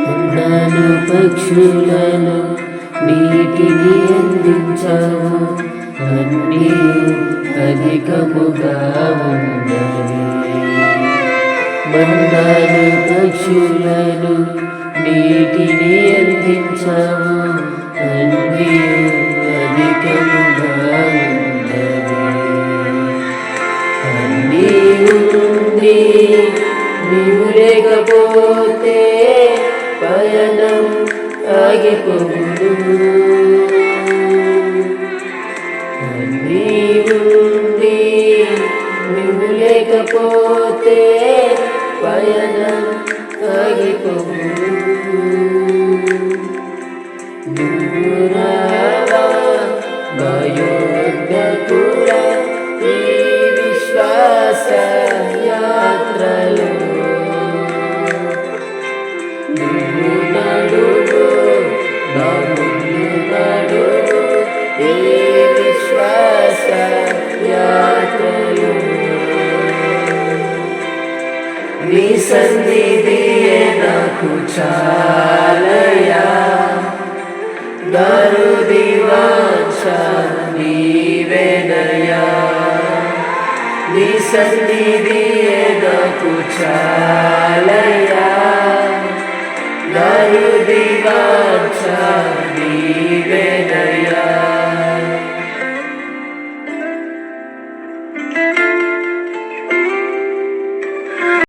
కొండలు పక్షులను నీటిని అందించావు, అన్నీ అధికముగా ఉన్నవి. మందాలు పక్షులను నీటిని అందించావు, అన్నీ అధికముగా ఉన్నవి. అన్నీ ఉంది నీవు లేకపోతే పయనం ఆగిపోదు. అన్నీ ఉంది నీవు లేకపోతే పయనం ఆగిపోదు. నువ్వు రావా భయోద్భకుడా ఈ విశ్వాస యాత్రలో. నువ్వు నడువు నా ముందు నడువు ఈ విశ్వాస యాత్రలో. నీ సన్నిధియే నాకు చాలయా, దారుది వాంఛ నీవేనయా. నీ సన్నిధియే నాకు చాలయా, దారుది వాంఛ నీవేనయా.